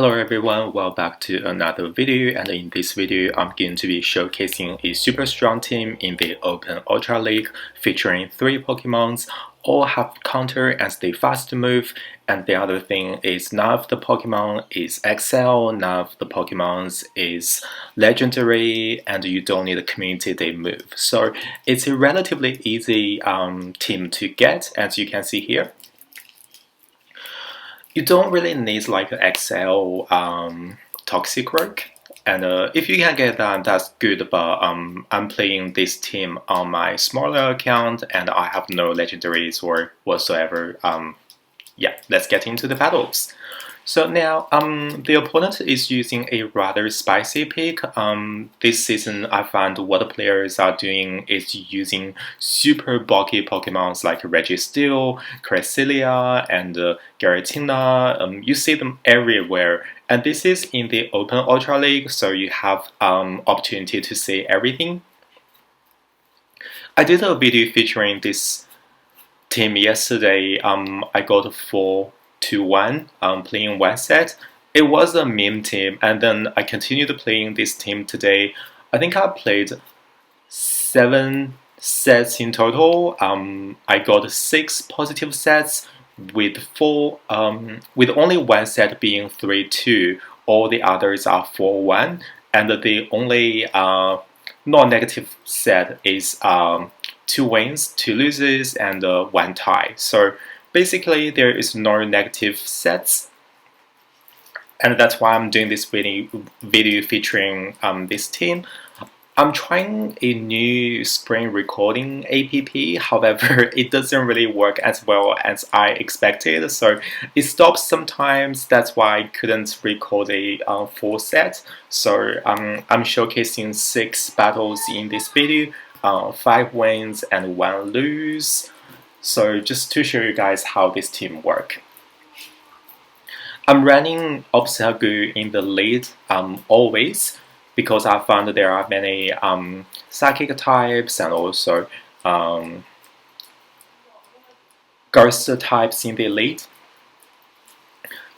Hello everyone, welcome back to another video, and in this video I'm going to be showcasing a super strong team in the Open Ultra League featuring 3 Pokemons, all have counter as they fast move, and the other thing is none of the Pokemon is XL, none of the Pokemons is legendary, and you don't need a community day move. So it's a relatively easy team to get, as you can see here. You don't really need like an XL Toxic Rogue, and if you can get that, that's good, but I'm playing this team on my smaller account and I have no legendaries or whatsoever. Yeah, let's get into the battles. So now, the opponent is using a rather spicy pick. This season, I found what the players are doing is using super bulky Pokemons like Registeel, Cresselia, and Giratina. You see them everywhere, and this is in the Open Ultra League, so you have opportunity to see everything. I did a video featuring this team yesterday. I got 4-1 playing one set. It was a meme team, and then I continued playing this team today. I think I played 7 sets in total. I got 6 positive sets with with only one set being 3-2. All the others are 4-1, and the only non-negative set is 2 wins, 2 losses, and 1 tie. So basically, there is no negative sets, and that's why I'm doing this video featuring this team. I'm trying a new screen recording app, however, it doesn't really work as well as I expected, so it stops sometimes. That's why I couldn't record a full set. So I'm showcasing 6 battles in this video, 5 wins and 1 lose. So just to show you guys how this team works. I'm running Obstacle in the lead always, because I found there are many psychic types and also ghost types in the lead.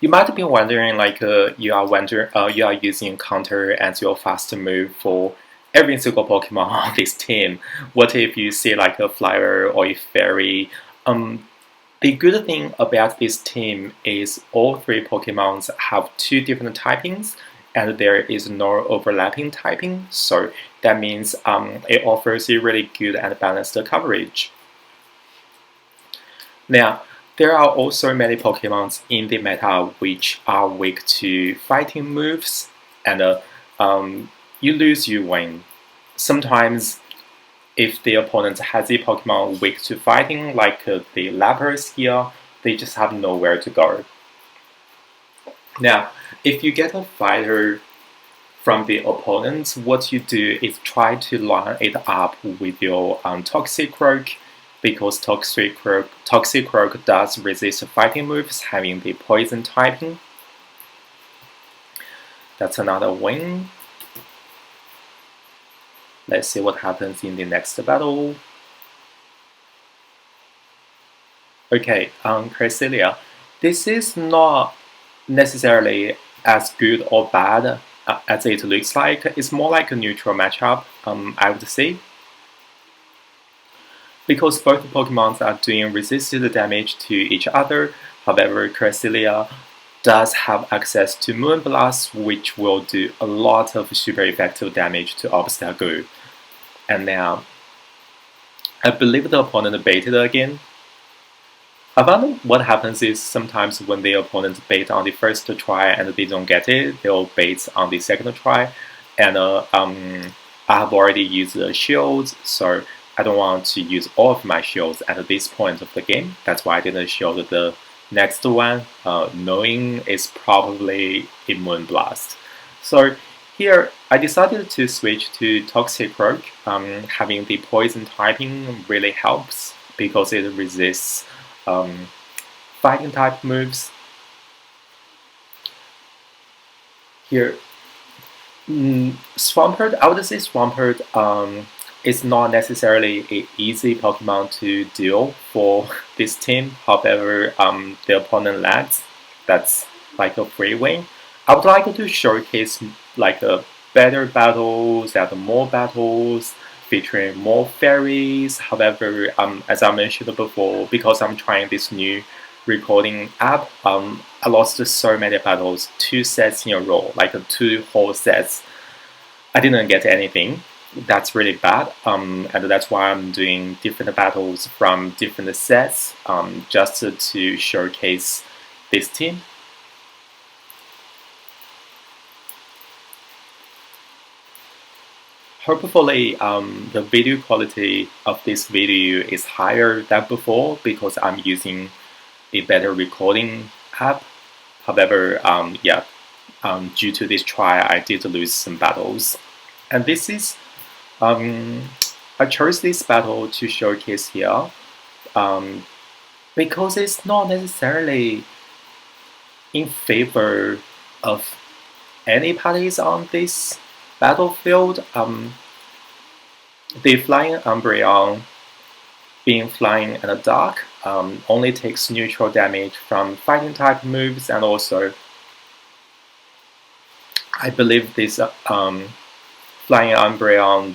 You might be wondering, like you are using counter as your fast move for every single Pokemon on this team. What if you see like a flyer or a fairy? The good thing about this team is all 3 Pokemons have 2 different typings, and there is no overlapping typing, so that means it offers a really good and balanced coverage. Now, there are also many Pokemons in the meta which are weak to fighting moves, and you lose, you win. Sometimes, if the opponent has a Pokemon weak to fighting, like the Lapras here, they just have nowhere to go. Now, if you get a fighter from the opponent, what you do is try to line it up with your Toxic Rogue, because Toxic Rogue does resist fighting moves having the poison typing. That's another win. Let's see what happens in the next battle. Okay, Cresselia. This is not necessarily as good or bad as it looks like. It's more like a neutral matchup, I would say. Because both Pokemons are doing resisted damage to each other. However, Cresselia does have access to Moonblast, which will do a lot of super effective damage to Obstacle. And now, I believe the opponent baited again. I found what happens is sometimes when the opponent bait on the first try and they don't get it, they'll bait on the second try. And I have already used the shields, so I don't want to use all of my shields at this point of the game. That's why I didn't shield the next one, knowing it's probably a Moonblast. So here, I decided to switch to Toxic Rogue. Having the poison typing really helps because it resists fighting type moves. Here, Swampert, I would say Swampert is not necessarily an easy Pokemon to deal for this team. However, the opponent lags. That's like a free win. I would like to showcase like the better battles and more battles featuring more fairies. However, as I mentioned before, because I'm trying this new recording app, I lost so many battles, 2 sets in a row, like 2 whole sets. I didn't get anything. That's really bad, and that's why I'm doing different battles from different sets, just to showcase this team. Hopefully, the video quality of this video is higher than before because I'm using a better recording app. However, yeah, due to this trial, I did lose some battles, and this is I chose this battle to showcase here um, because it's not necessarily in favor of any parties on this battlefield. The Flying Umbreon, being flying in the dark, only takes neutral damage from fighting type moves, and also I believe this Flying Umbreon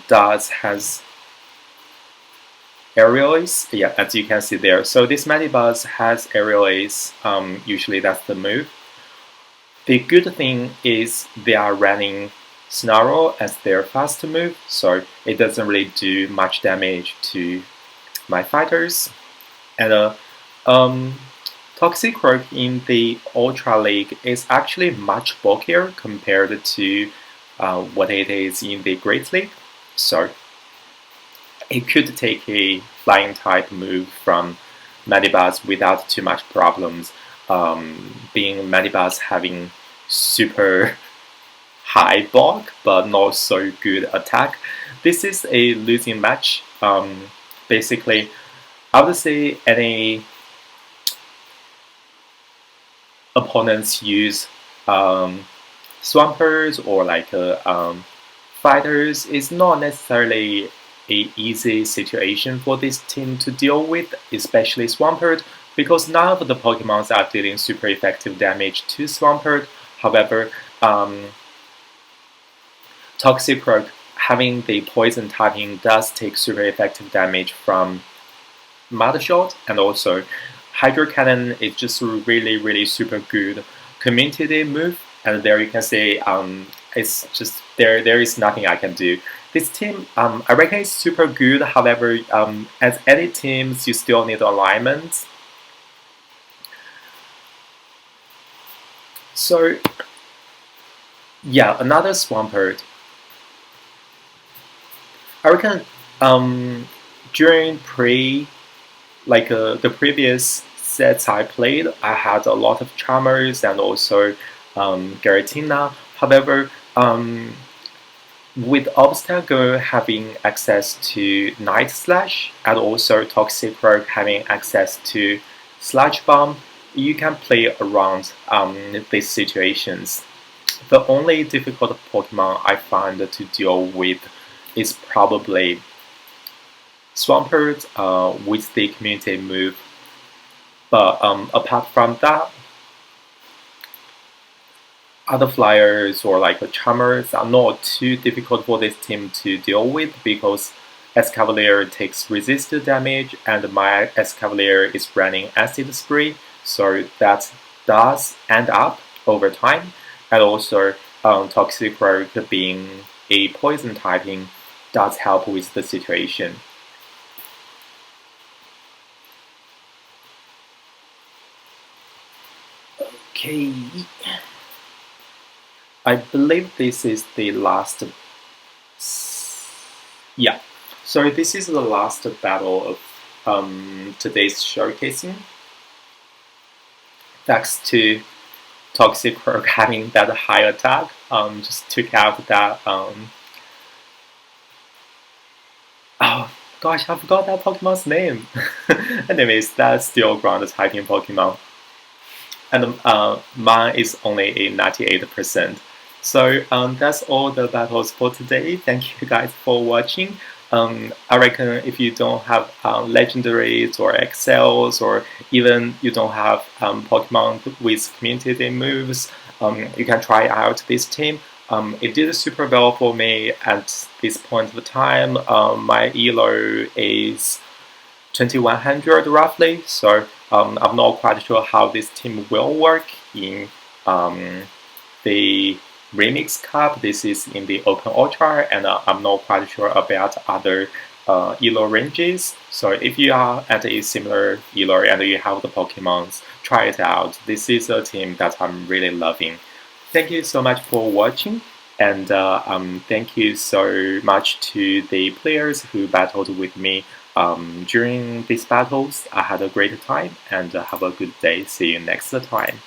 has aerial ace. Yeah, as you can see there. So this Medibuzz has aerial ace. Usually that's the move. The good thing is they are running Snarl as their fast move, so it doesn't really do much damage to my fighters. And Toxicroak in the Ultra League is actually much bulkier compared to what it is in the Great League, so it could take a flying type move from Medibuzz without too much problems. Being Medibuzz having super high bulk but not so good attack, this is a losing match. Basically, I would say any opponents use swampers or like fighters is not necessarily a easy situation for this team to deal with, especially Swampert, because none of the Pokemons are dealing super effective damage to Swampert. However, Toxicroak having the poison typing does take super effective damage from Mud Shot, and also Hydro Cannon is just really super good community move. And there you can see it's just there is nothing I can do. This team, I reckon is super good. However, as any teams, you still need alignment. So yeah, another Swampert. I reckon during the previous sets I played, I had a lot of Charmers and also Giratina. However, with Obstacle having access to Night Slash and also Toxicroak having access to Sludge Bomb, you can play around these situations. The only difficult Pokemon I find to deal with is probably Swampert with the community move. But apart from that, other flyers or like Charmers are not too difficult for this team to deal with because Escavalier takes resist damage and my Escavalier is running Acid Spray, so that does end up over time. And also Toxicroak being a poison typing does help with the situation. Okay. I believe this is the last. Yeah, so this is the last battle of today's showcasing. Thanks to Toxicroak having that high attack, just took out that. Oh gosh, I forgot that Pokemon's name. Anyways, that's Steel Ground typing Pokemon, and mine is only a 98%. So that's all the battles for today. Thank you guys for watching. I reckon if you don't have legendaries or XLs, or even you don't have Pokemon with community moves, you can try out this team. It did super well for me at this point of time. My elo is 2100 roughly, so I'm not quite sure how this team will work in the Remix Cup. This is in the Open Ultra, and I'm not quite sure about other elo ranges. So if you are at a similar elo and you have the Pokemons, try it out. This is a team that I'm really loving. Thank you so much for watching, and thank you so much to the players who battled with me during these battles. I had a great time, and have a good day. See you next time.